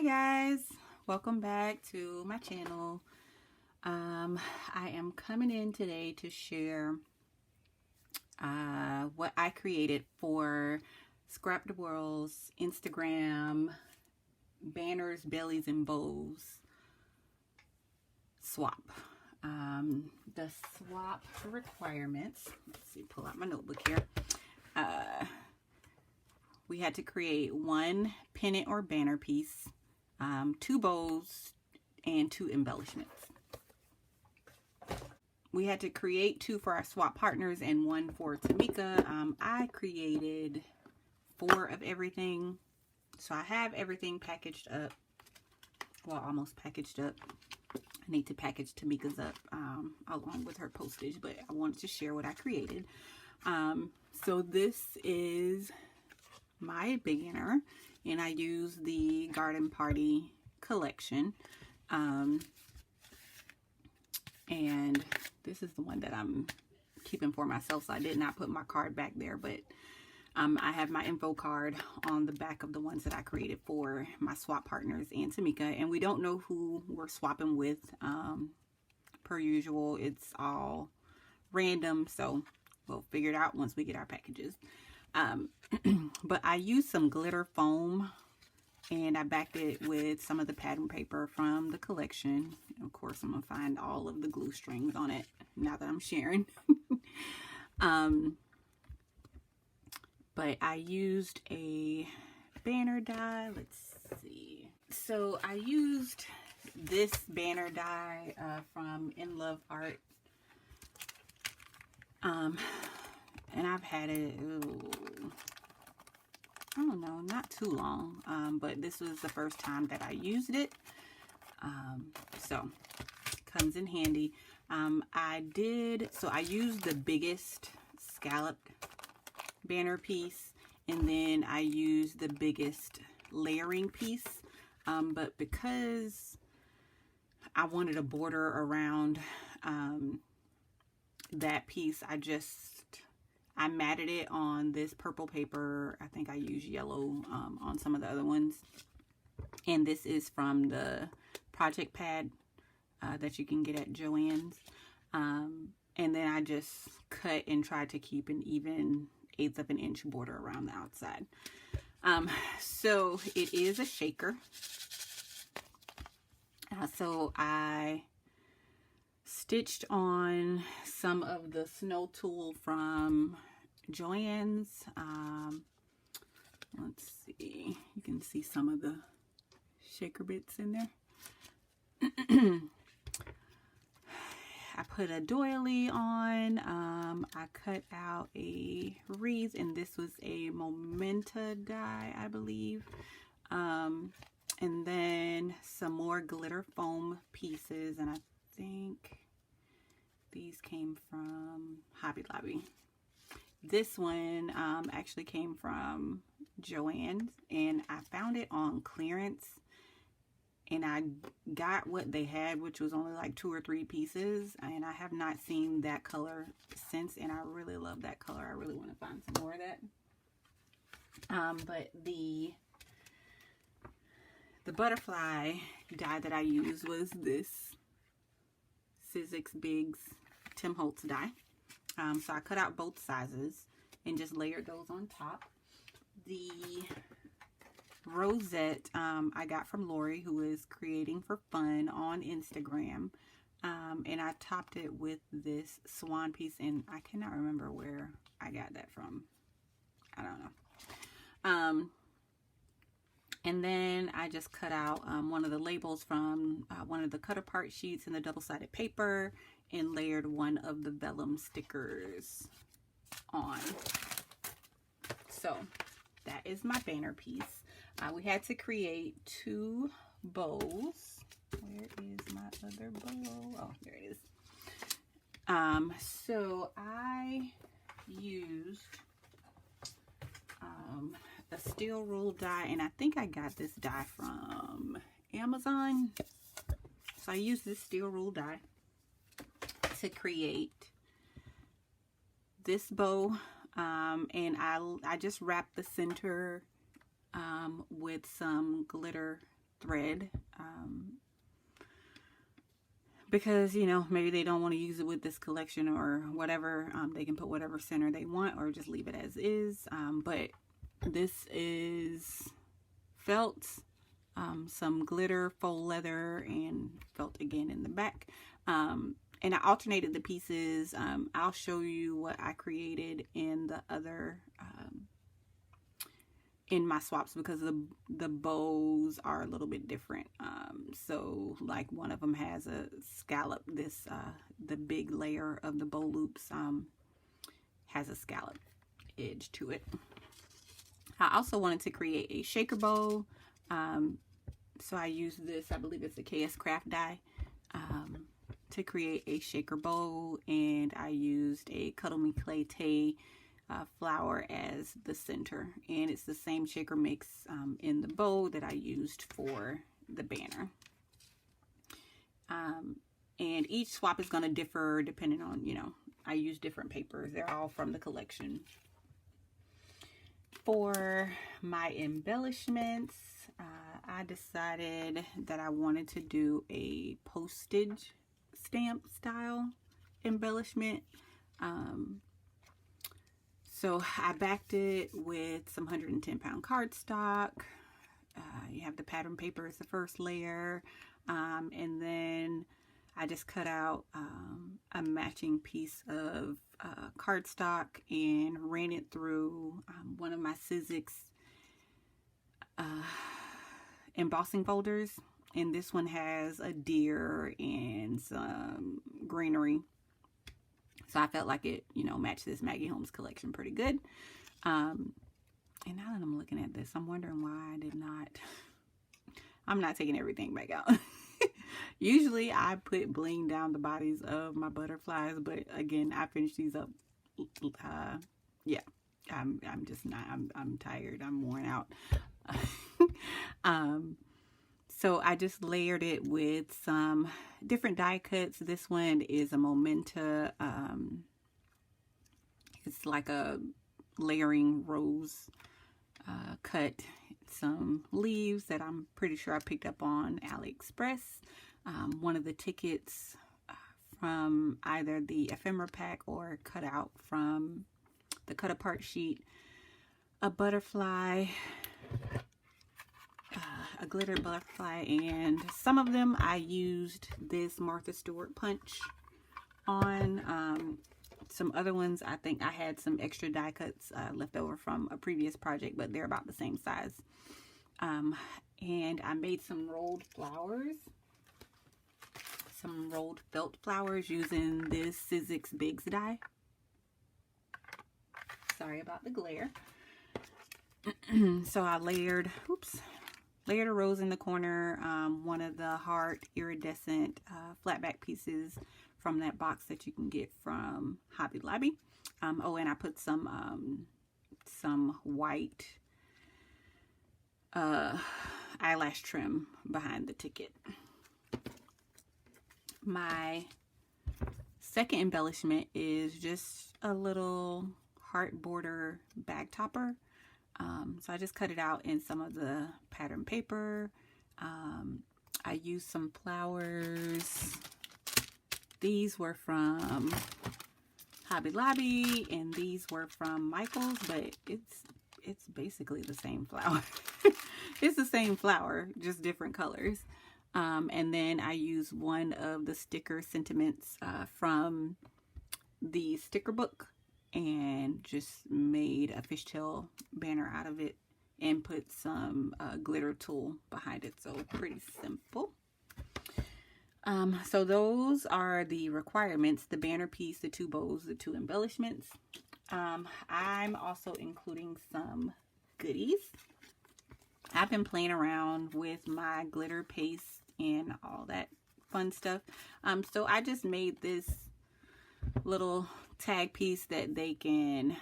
guys, welcome back to my channel. I am coming in today to share what I created for Scrap the World's Instagram banners, bellies, and bows swap. The swap requirements, let's see, pull out my notebook here. We had to create one pennant or banner piece, 2 bows, and 2 embellishments. We had to create 2 for our swap partners and 1 for Tamika. I created 4 of everything. So I have everything packaged up. Well, almost packaged up. I need to package Tamika's up along with her postage, but I wanted to share what I created. So this is my banner, and I use the Garden Party collection, and this is the one that I'm keeping for myself, so I did not put my card back there, but I have my info card on the back of the ones that I created for my swap partners and Tamika, and we don't know who we're swapping with. Per usual, it's all random, so we'll figure it out once we get our packages. But I used some glitter foam, and I backed it with some of the pattern paper from the collection. Of course, I'm gonna find all of the glue strings on it now that I'm sharing. But I used a banner die. Let's see. So I used this banner die from In Love Art. And I've had it, I don't know, not too long, but this was the first time that I used it, so comes in handy. I used the biggest scalloped banner piece, and then I used the biggest layering piece, but because I wanted a border around that piece, I matted it on this purple paper. I think I used yellow on some of the other ones. And this is from the project pad that you can get at Joann's. And then I just cut and tried to keep an even 1/8 of an inch border around the outside. So it is a shaker. So I stitched on some of the snow tulle from Joann's. Let's see, you can see some of the shaker bits in there. I put a doily on. I cut out a wreath, and this was a Momenta die, I believe. And then some more glitter foam pieces, and I think these came from Hobby Lobby. This one actually came from Joann's, and I found it on clearance, and I got what they had, which was only like 2 or 3 pieces, and I have not seen that color since, and I really love that color. I really want to find some more of that. But the butterfly die that I used was this Sizzix Biggs Tim Holtz die. So I cut out both sizes and just layered those on top. The rosette I got from Lori, who is Creating for Fun on Instagram. And I topped it with this swan piece, and I cannot remember where I got that from. I don't know. And then I just cut out one of the labels from one of the cut apart sheets in the double-sided paper, and layered one of the vellum stickers on. So that is my banner piece. We had to create 2 bows. Where is my other bow? Oh, there it is. So I used a steel rule die, and I think I got this die from Amazon. So I used this steel rule die to create this bow, and I just wrapped the center with some glitter thread. Because, you know, maybe they don't want to use it with this collection or whatever. They can put whatever center they want or just leave it as is. But this is felt, some glitter, faux leather, and felt again in the back. And I alternated the pieces. I'll show you what I created in the other, in my swaps, because the bows are a little bit different. So like one of them has a scallop. This the big layer of the bow loops has a scallop edge to it. I also wanted to create a shaker bow, so I used this, I believe it's a KS Craft die, to create a shaker bow, and I used a Cuddle Me Clay Tay flower as the center, and it's the same shaker mix in the bow that I used for the banner. And each swap is going to differ depending on, you know, I use different papers. They're all from the collection. For my embellishments, I decided that I wanted to do a postage stamp style embellishment. So I backed it with some 110-pound cardstock. You have the pattern paper as the first layer. And then I just cut out a matching piece of cardstock and ran it through one of my Sizzix embossing folders. And this one has a deer and some greenery. So I felt like it, you know, matched this Maggie Holmes collection pretty good. And now that I'm looking at this, I'm wondering why I did not. I'm not taking everything back out. Usually I put bling down the bodies of my butterflies, but again, I finished these up. Yeah, I'm just not, I'm tired. I'm worn out. So I just layered it with some different die cuts. This one is a Momenta. It's like a layering rose cut. Some leaves that I'm pretty sure I picked up on AliExpress. One of the tickets from either the ephemera pack or cut out from the cut apart sheet. A butterfly. A glitter butterfly, and some of them I used this Martha Stewart punch on. Some other ones, I think I had some extra die cuts left over from a previous project, but they're about the same size. And I made some rolled flowers, some rolled felt flowers using this Sizzix Bigs die. Sorry about the glare. So I layered, layered a rose in the corner, one of the heart iridescent flat back pieces from that box that you can get from Hobby Lobby. Oh, and I put some white eyelash trim behind the ticket. My second embellishment is just a little heart border bag topper. So I just cut it out in some of the pattern paper. I used some flowers. These were from Hobby Lobby and these were from Michael's, but it's basically the same flower. It's the same flower, just different colors. And then I used one of the sticker sentiments from the sticker book and just made a fishtail banner out of it and put some glitter tulle behind it. So pretty simple. So those are the requirements: the banner piece, the two bows, the two embellishments. I'm also including some goodies. I've been playing around with my glitter paste and all that fun stuff. So I just made this little tag piece that they can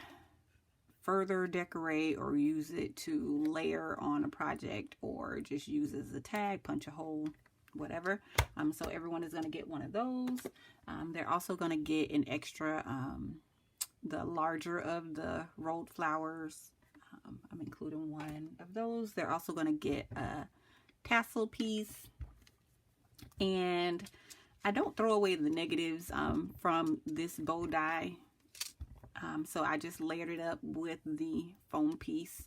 further decorate or use it to layer on a project or just use as a tag, punch a hole, whatever. So everyone is going to get one of those. They're also going to get an extra, the larger of the rolled flowers. I'm including one of those. They're also going to get a castle piece. And I don't throw away the negatives from this bow die. So I just layered it up with the foam piece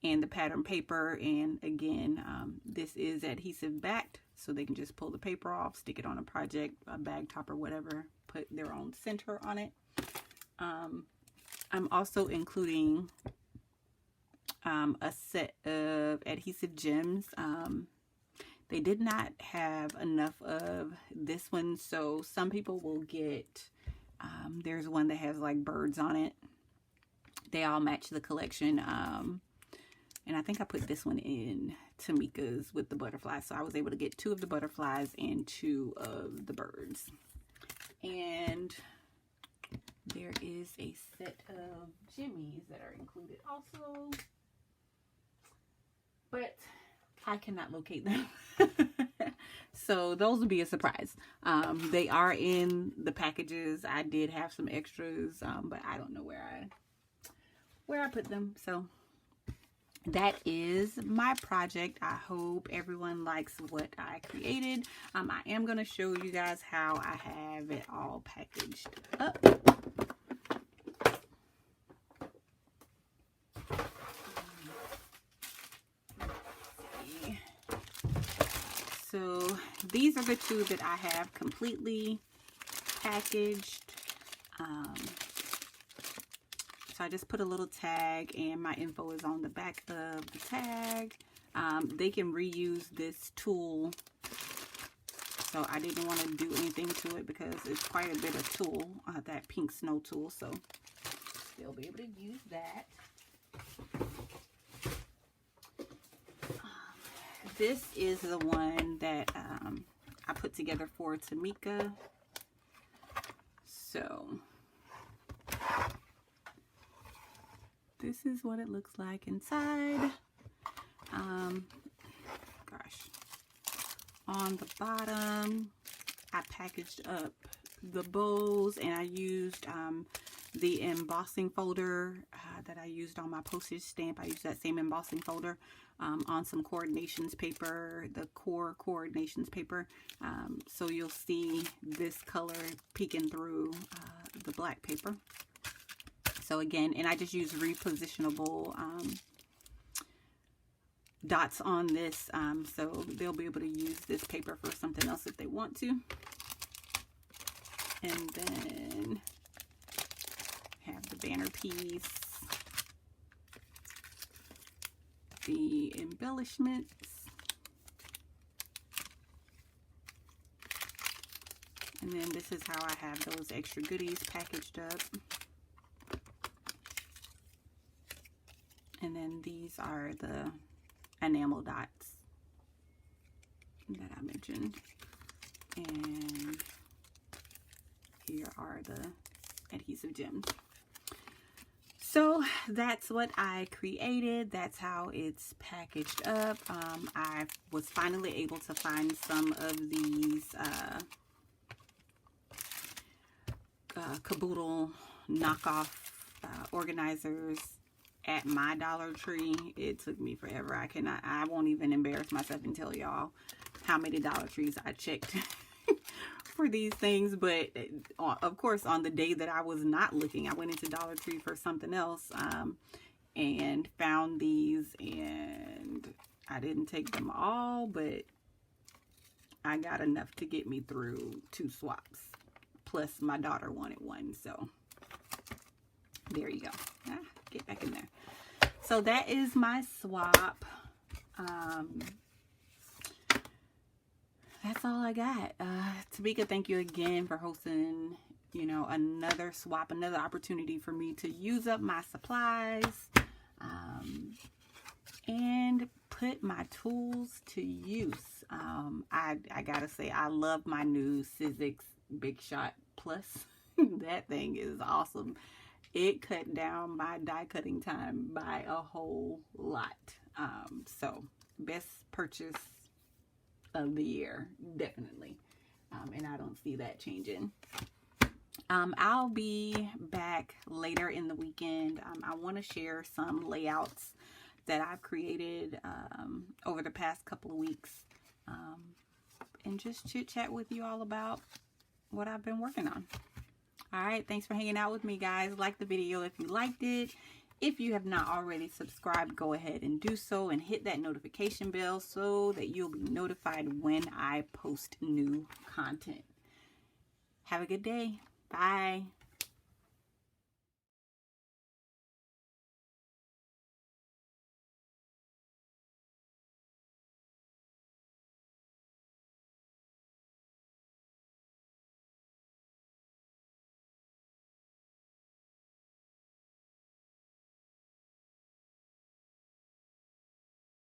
and the pattern paper. And again, this is adhesive backed, so they can just pull the paper off, stick it on a project, a bag top or whatever, put their own center on it. I'm also including a set of adhesive gems. They did not have enough of this one, so some people will get, there's one that has like birds on it. They all match the collection. And I think I put this one in Tamika's with the butterflies. So I was able to get 2 of the butterflies and 2 of the birds. And there is a set of jimmies that are included also. But I cannot locate them. So those will be a surprise. They are in the packages. I did have some extras, but I don't know where I put them. So that is my project. I hope everyone likes what I created. I am going to show you guys how I have it all packaged up. So these are the 2 that I have completely packaged. So I just put a little tag, and my info is on the back of the tag. They can reuse this tool, so I didn't want to do anything to it because it's quite a bit of tool, that pink snow tool, so they'll be able to use that. This is the one that I put together for Tamika. So this is what it looks like inside. Gosh. On the bottom, I packaged up the bows, and I used the embossing folder that I used on my postage stamp. I used that same embossing folder on some coordinations paper, the core coordinations paper. So you'll see this color peeking through the black paper. So again, and I just use repositionable dots on this, so they'll be able to use this paper for something else if they want to. And then have the banner piece, the embellishments, and then this is how I have those extra goodies packaged up. And then these are the enamel dots that I mentioned. And here are the adhesive gems. So that's what I created. That's how it's packaged up. I was finally able to find some of these caboodle knockoff organizers at my Dollar Tree. It took me forever. I won't even embarrass myself and tell y'all how many Dollar Trees I checked for these things. But of course, on the day that I was not looking, I went into Dollar Tree for something else and found these, and I didn't take them all, but I got enough to get me through 2 swaps. Plus my daughter wanted one, so there you go. Get back in there. So that is my swap. That's all I got. Tamika, thank you again for hosting, another swap, another opportunity for me to use up my supplies and put my tools to use. I gotta say, I love my new Sizzix Big Shot Plus. That thing is awesome. It cut down my die cutting time by a whole lot. So best purchase of the year, definitely. And I don't see that changing. I'll be back later in the weekend. I want to share some layouts that I've created over the past couple of weeks, and just chit chat with you all about what I've been working on. All right, thanks for hanging out with me, guys. Like the video if you liked it. If you have not already subscribed, go ahead and do so, and hit that notification bell so that you'll be notified when I post new content. Have a good day. Bye.